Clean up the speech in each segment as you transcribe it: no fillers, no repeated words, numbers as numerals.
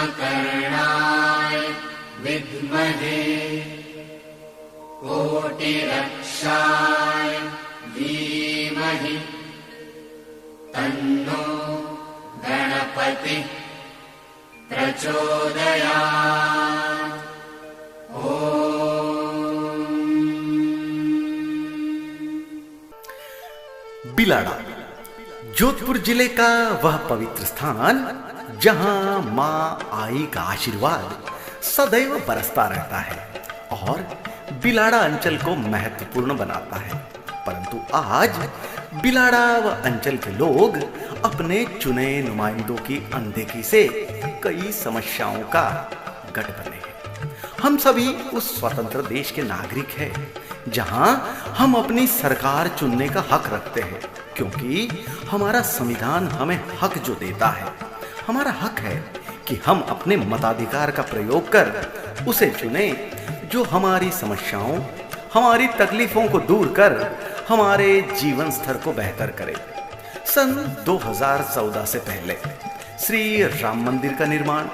उपकरणाय विद्महे कोटिरक्षाय धीमहि तन्नो गणपति प्रचोदयात्। बिलाड़ा जोधपुर जिले का वह पवित्र स्थान जहां मां आई का आशीर्वाद सदैव बरसता रहता है और बिलाड़ा अंचल को महत्वपूर्ण बनाता है। परंतु आज बिलाड़ा व अंचल के लोग अपने चुने नुमाइंदों की अनदेखी से कई समस्याओं का गढ़ बने हैं। हम सभी उस स्वतंत्र देश के नागरिक हैं जहां हम अपनी सरकार चुनने का हक रखते हैं, क्योंकि हमारा संविधान हमें हक जो देता है, हमारा हक है कि हम अपने मताधिकार का प्रयोग कर उसे चुने जो हमारी समस्याओं, हमारी तकलीफों को दूर कर हमारे जीवन स्तर को बेहतर करे। सन 2014 से पहले श्री राम मंदिर का निर्माण,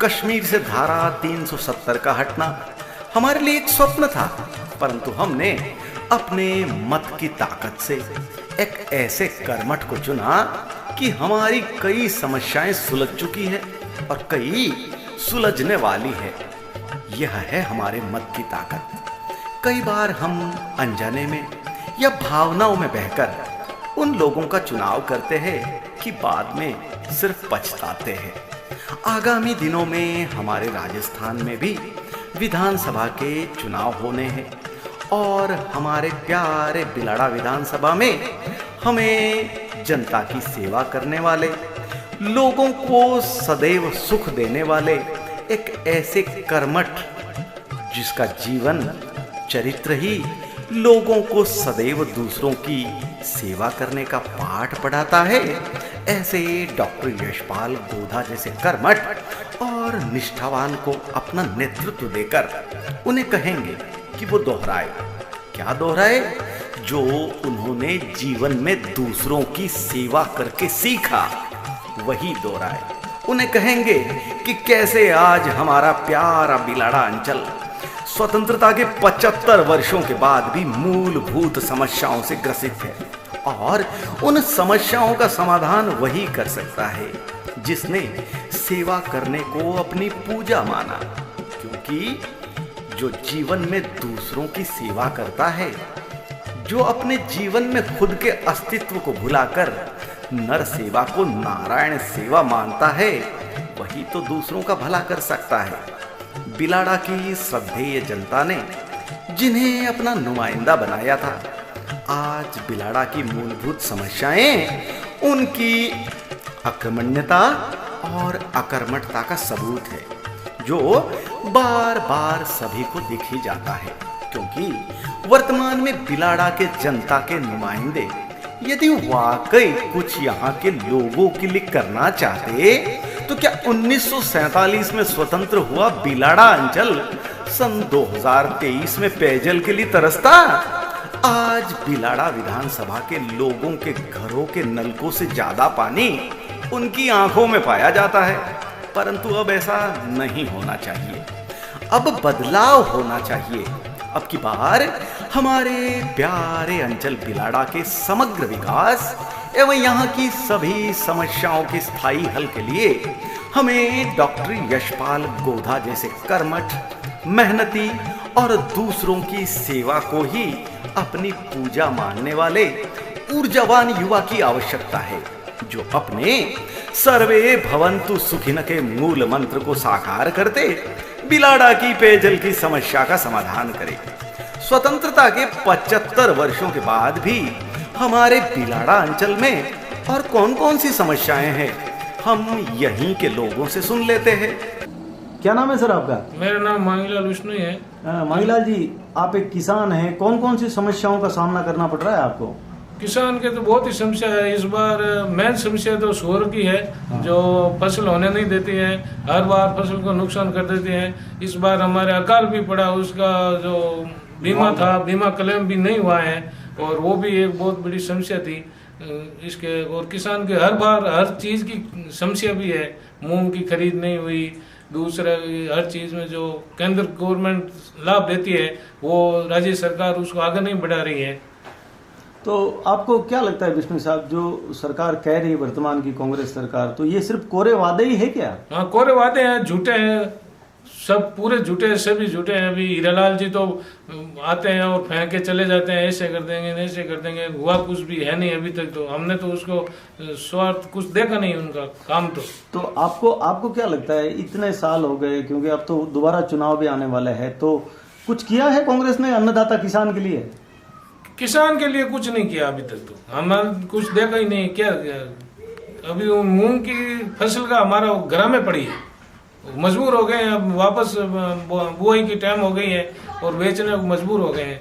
कश्मीर से धारा 370 का हटना हमारे लिए एक स्वप्न था, परंतु हमने अपने मत की ताकत से एक ऐसे कर्मठ को चुना कि हमारी कई समस्याएं सुलझ चुकी है और कई सुलझने वाली है। यह है हमारे मत की ताकत। कई बार हम अनजाने में या भावनाओं में बहकर उन लोगों का चुनाव करते हैं कि बाद में सिर्फ पछताते हैं। आगामी दिनों में हमारे राजस्थान में भी विधानसभा के चुनाव होने हैं और हमारे प्यारे बिलाड़ा विधानसभा में हमें जनता की सेवा करने वाले, लोगों को सदैव सुख देने वाले एक ऐसे कर्मठ जिसका जीवन चरित्र ही लोगों को सदैव दूसरों की सेवा करने का पाठ पढ़ाता है, ऐसे डॉक्टर यशपाल गोधा जैसे कर्मठ और निष्ठावान को अपना नेतृत्व देकर उन्हें कहेंगे कि वो दोहराए। क्या दोहराए? जो उन्होंने जीवन में दूसरों की सेवा करके सीखा, वही दोहराए। उन्हें कहेंगे कि कैसे आज हमारा प्यारा बिलाड़ा अंचल स्वतंत्रता के 75 वर्षों के बाद भी मूलभूत समस्याओं से ग्रसित है और उन समस्याओं का समाधान वही कर सकता है जिसने सेवा करने को अपनी पूजा माना। क्योंकि जो जीवन में दूसरों की सेवा करता है, जो अपने जीवन में खुद के अस्तित्व को भुलाकर नर सेवा को नारायण सेवा मानता है, वही तो दूसरों का भला कर सकता है। बिलाड़ा की श्रद्धेय जनता ने जिन्हें अपना नुमाइंदा बनाया था, आज बिलाड़ा की मूलभूत समस्याएं उनकी अकर्मण्यता और अकर्मठता का सबूत है, जो बार बार सभी को दिख ही जाता है। क्योंकि वर्तमान में बिलाड़ा के जनता के नुमाइंदे यदि वाकई कुछ यहाँ के लोगों के लिए करना चाहते, तो क्या 1947 में स्वतंत्र हुआ बिलाड़ा अंचल सन 2023 में पेयजल के लिए तरसता? आज बिलाड़ा विधानसभा के लोगों के घरों के नलकों से ज्यादा पानी उनकी आंखों में पाया जाता है। परंतु अब ऐसा नहीं होना चाहिए, अब बदलाव होना चाहिए। अब की बार हमारे प्यारे अंचल बिलाड़ा के समग्र विकास एवं यहाँ की सभी समस्याओं के स्थायी हल के लिए हमें डॉक्टर यशपाल गोधा जैसे कर्मठ, मेहनती और दूसरों की सेवा को ही अपनी पूजा मानने वाले ऊर्जावान युवा की आवश्यकता है, जो अपने सर्वे भवन्तु सुखिन के मूल मंत्र को साकार करते बिलाड़ा की पेयजल की समस्या का समाधान करे। स्वतंत्रता के 75 वर्षों के बाद भी हमारे बिलाड़ा अंचल में और कौन कौन सी समस्याएं हैं, हम यहीं के लोगों से सुन लेते हैं। क्या नाम है सर आपका? मेरा नाम मांगीलाल विष्णु है। मांगीलाल जी, आप एक किसान हैं, कौन कौन सी समस्याओं का सामना करना पड़ रहा है आपको? किसान के तो बहुत ही समस्या है। इस बार मेन समस्या तो शोर की है, जो फसल होने नहीं देती है, हर बार फसल को नुकसान कर देती है। इस बार हमारे अकाल भी पड़ा, उसका जो बीमा था, बीमा क्लेम भी नहीं हुआ है, और वो भी एक बहुत बड़ी समस्या थी। इसके और किसान के हर बार हर चीज़ की समस्या भी है। मूंग की खरीद नहीं हुई, दूसरा हर चीज़ में जो केंद्र गवर्नमेंट लाभ देती है वो राज्य सरकार उसको आगे नहीं बढ़ा रही है। तो आपको क्या लगता है विष्णु साहब, जो सरकार कह रही है वर्तमान की कांग्रेस सरकार, तो ये सिर्फ कोरे वादे ही है क्या? हाँ, कोरे वादे हैं, झूठे हैं, सब पूरे झूठे हैं, सभी झूठे हैं। अभी हीरालाल जी तो आते हैं और फेंक के चले जाते हैं, ऐसे कर देंगे ऐसे कर देंगे, हुआ कुछ भी है नहीं अभी तक। तो हमने तो उसको स्वार्थ कुछ देखा नहीं उनका काम। तो आपको क्या लगता है, इतने साल हो गए, क्योंकि अब तो दोबारा चुनाव भी आने वाला है, तो कुछ किया है कांग्रेस ने अन्नदाता किसान के लिए? किसान के लिए कुछ नहीं किया अभी तक। तो हमने कुछ देखा ही नहीं। क्या अभी वो मूंग की फसल का हमारा घर में पड़ी है, मजबूर हो गए हैं, अब वापस बुआई की टाइम हो गई है और बेचने को मजबूर हो गए हैं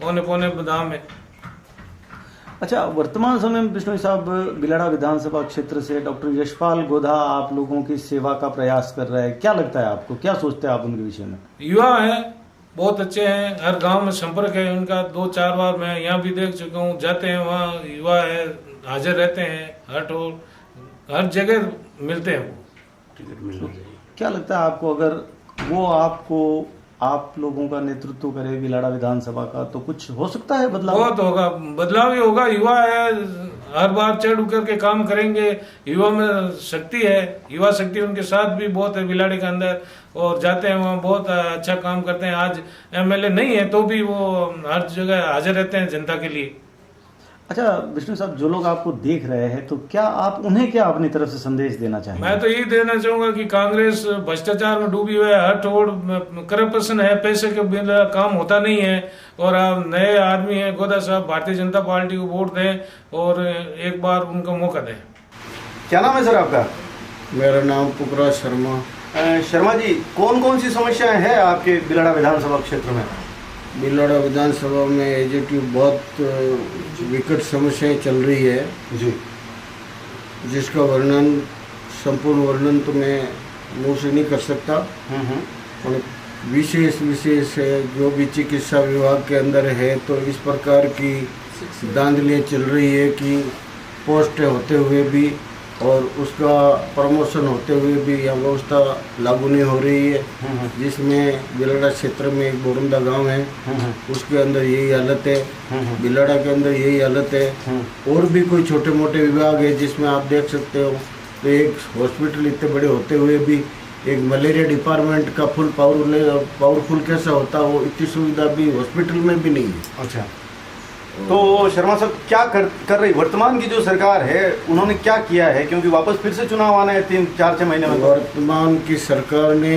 पौने पौने दाम में। अच्छा, वर्तमान समय में विष्णु साहब बिलाड़ा विधानसभा क्षेत्र से डॉक्टर यशपाल गोधा आप लोगों की सेवा का प्रयास कर रहे हैं, क्या लगता है आपको, क्या सोचते हैं आप उनके विषय में? युवा है, बहुत अच्छे हैं, हर गांव में संपर्क है उनका। 2-4 बार मैं यहाँ भी देख चुका हूँ, जाते हैं वहाँ युवा है, हाजिर रहते हैं, हर जगह मिलते हैं वो। क्या लगता है आपको, अगर वो आप लोगों का नेतृत्व करे बिलाड़ा विधानसभा का, तो कुछ हो सकता है बदलाव? बहुत होगा, बदलाव ही होगा। युवा है, हर बार चढ़ उकर के काम करेंगे, युवा में शक्ति है, युवा शक्ति उनके साथ भी बहुत है बिलाड़े के अंदर, और जाते हैं वहाँ बहुत अच्छा काम करते हैं। आज एमएलए नहीं है तो भी वो हर जगह हाजिर रहते हैं जनता के लिए। अच्छा विष्णु साहब, जो लोग आपको देख रहे हैं, तो क्या आप उन्हें क्या अपनी तरफ से संदेश देना चाहेंगे? मैं तो यही देना चाहूंगा कि कांग्रेस भ्रष्टाचार में डूबी हुई है, हर तोड़ करप्शन है, पैसे के बिना काम होता नहीं है। और आप नए आदमी हैं गोदा साहब, भारतीय जनता पार्टी को वोट दें और एक बार उनको मौका दें। क्या नाम है सर आपका? मेरा नाम पुकरा शर्मा। शर्मा जी, कौन कौन सी समस्याएं हैं आपके बिलाड़ा विधानसभा क्षेत्र में? बिलाड़ा विधानसभा में एजेटिव बहुत विकट समस्याएं चल रही है जी, जिसका वर्णन, संपूर्ण वर्णन तो मैं मुँह से नहीं कर सकता। और विशेष है जो भी चिकित्सा विभाग के अंदर है, तो इस प्रकार की धांधलियाँ चल रही है कि पोस्ट होते हुए भी और उसका प्रमोशन होते हुए भी यह व्यवस्था लागू नहीं हो रही है। जिसमें बिलाड़ा क्षेत्र में एक बोरंदा गांव है, उसके अंदर यही हालत है, बिलाड़ा के अंदर यही हालत है। और भी कोई छोटे मोटे विभाग है जिसमें आप देख सकते हो, तो एक हॉस्पिटल इतने बड़े होते हुए भी एक मलेरिया डिपार्टमेंट का फुल पावरफुल कैसा होता, वो इतनी सुविधा भी हॉस्पिटल में भी नहीं है। अच्छा, तो शर्मा साहब क्या कर रही वर्तमान की जो सरकार है, उन्होंने क्या किया है? क्योंकि वापस फिर से चुनाव आना है 3-4-6 महीने में। वर्तमान की सरकार ने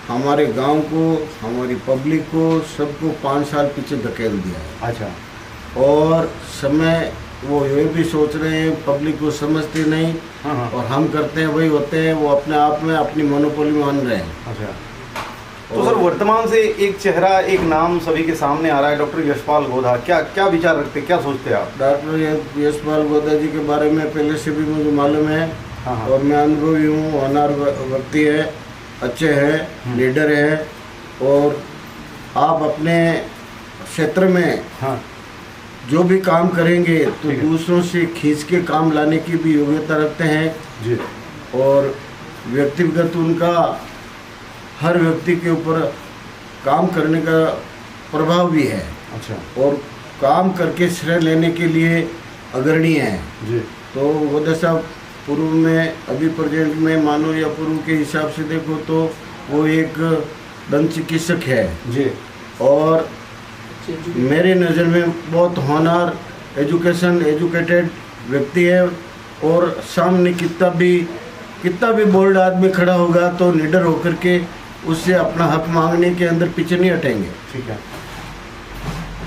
हमारे गांव को, हमारी पब्लिक को, सबको 5 साल पीछे धकेल दिया है। अच्छा, और समय वो ये भी सोच रहे हैं, पब्लिक को समझते नहीं, और हम करते हैं वही होते हैं, वो अपने आप में अपनी मोनोपोली मान रहे हैं। अच्छा, तो सर वर्तमान से एक चेहरा, एक नाम सभी के सामने आ रहा है, डॉक्टर यशपाल गोधा, क्या विचार रखते, क्या सोचते हैं आप? डॉक्टर यशपाल गोधा जी के बारे में पहले से भी मुझे मालूम है, और मैं अनुभवी हूँ, होनहार व्यक्ति है, अच्छे हैं, लीडर है, और आप अपने क्षेत्र में जो भी काम करेंगे तो दूसरों से खींच के काम लाने की भी योग्यता रखते हैं जी। और व्यक्तिगत उनका हर व्यक्ति के ऊपर काम करने का प्रभाव भी है। अच्छा, और काम करके श्रेय लेने के लिए अग्रणी है जी। तो गोधा साहब पूर्व में, अभी प्रेजेंट में मानो या पूर्व के हिसाब से देखो तो वो एक दंत चिकित्सक है जी, और मेरे नज़र में बहुत होनहार, एजुकेटेड व्यक्ति है। और सामने कितना भी बोल्ड आदमी खड़ा होगा तो निडर होकर के उससे अपना हक मांगने के अंदर पीछे नहीं हटेंगे। ठीक है,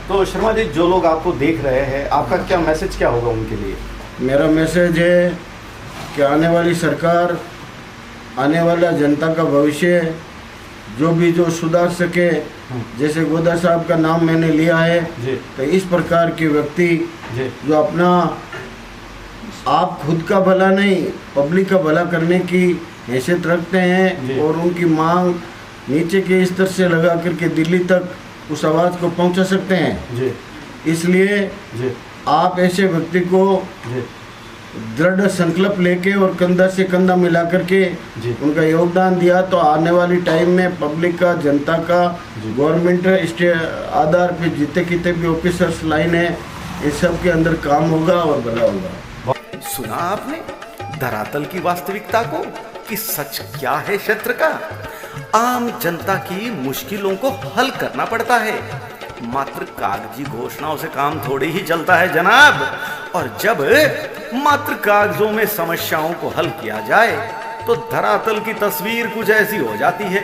तो शर्मा जी, जो लोग आपको देख रहे हैं, आपका क्या मैसेज क्या होगा उनके लिए? मेरा मैसेज है कि आने वाली सरकार, आने वाला जनता का भविष्य जो सुधार सके, जैसे गोधा साहब का नाम मैंने लिया है जी, तो इस प्रकार के व्यक्ति जो अपना आप खुद का भला नहीं, पब्लिक का भला करने की हैसियत रखते हैं, और उनकी मांग नीचे के स्तर से लगा करके दिल्ली तक उस आवाज़ को पहुंचा सकते हैं जी। इसलिए आप ऐसे व्यक्ति को जी दृढ़ संकल्प लेके और कंधा से कंधा मिला करके जी। उनका योगदान दिया तो आने वाली टाइम में पब्लिक का, जनता का, गवर्नमेंट आधार पे जितने कितने भी ऑफिसर्स लाइन है इन सब के अंदर काम होगा और भला होगा। सुना आपने धरातल की वास्तविकता को कि सच क्या है क्षेत्र का। आम जनता की मुश्किलों को हल करना पड़ता है, मात्र कागजी घोषणाओं से काम थोड़ी ही चलता है जनाब। और जब मात्र कागजों में समस्याओं को हल किया जाए तो धरातल की तस्वीर कुछ ऐसी हो जाती है।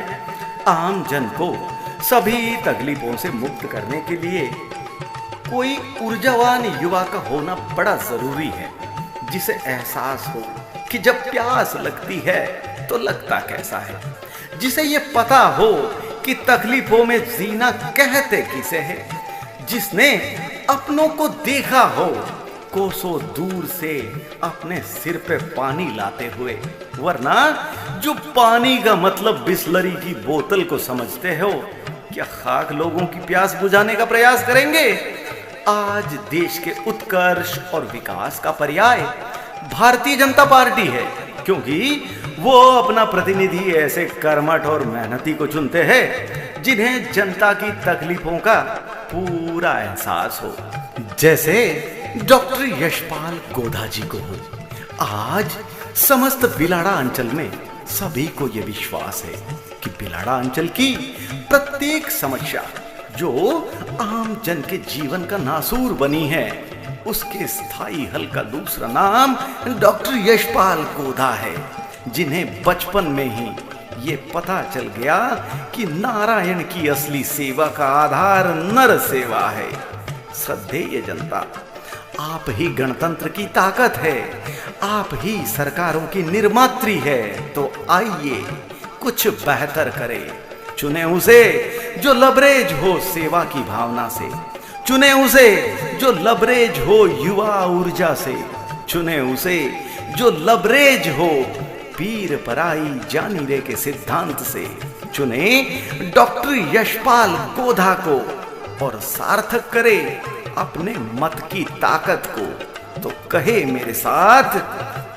आम जन को सभी तकलीफों से मुक्त करने के लिए कोई ऊर्जावान युवा का होना बड़ा जरूरी है, जिसे एहसास हो कि जब प्यास लगती है तो लगता कैसा है, जिसे ये पता हो कि तकलीफों में जीना कहते किसे है, जिसने अपनों को देखा हो कोसों दूर से अपने सिर पे पानी लाते हुए। वरना जो पानी का मतलब बिस्लरी की बोतल को समझते हो, क्या खाक लोगों की प्यास बुझाने का प्रयास करेंगे? आज देश के उत्कर्ष और विकास का पर्याय भारतीय जनता पार्टी है, क्योंकि वो अपना प्रतिनिधि ऐसे कर्मठ और मेहनती को चुनते हैं जिन्हें जनता की तकलीफों का पूरा एहसास हो। जैसे डॉक्टर यशपाल गोधा जी को हो। आज समस्त बिलाड़ा अंचल में सभी को यह विश्वास है कि बिलाड़ा अंचल की प्रत्येक समस्या जो आम जन के जीवन का नासूर बनी है, उसके स्थायी हल का दूसरा नाम डॉक्टर यशपाल गोधा है, जिन्हें बचपन में ही ये पता चल गया कि नारायण की असली सेवा का आधार नर सेवा है। श्रद्धेय जनता, आप ही गणतंत्र की ताकत है, आप ही सरकारों की निर्मात्री है। तो आइए कुछ बेहतर करें। चुने उसे जो लबरेज हो सेवा की भावना से, चुने उसे जो लबरेज हो युवा ऊर्जा से, चुने उसे जो लबरेज हो पीर पराई जानी रे के सिद्धांत से। चुने डॉक्टर यशपाल गोधा को और सार्थक करे अपने मत की ताकत को। तो कहे मेरे साथ,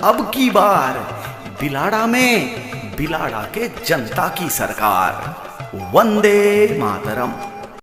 अब की बार बिलाड़ा में बिलाड़ा के जनता की सरकार। वंदे मातरम।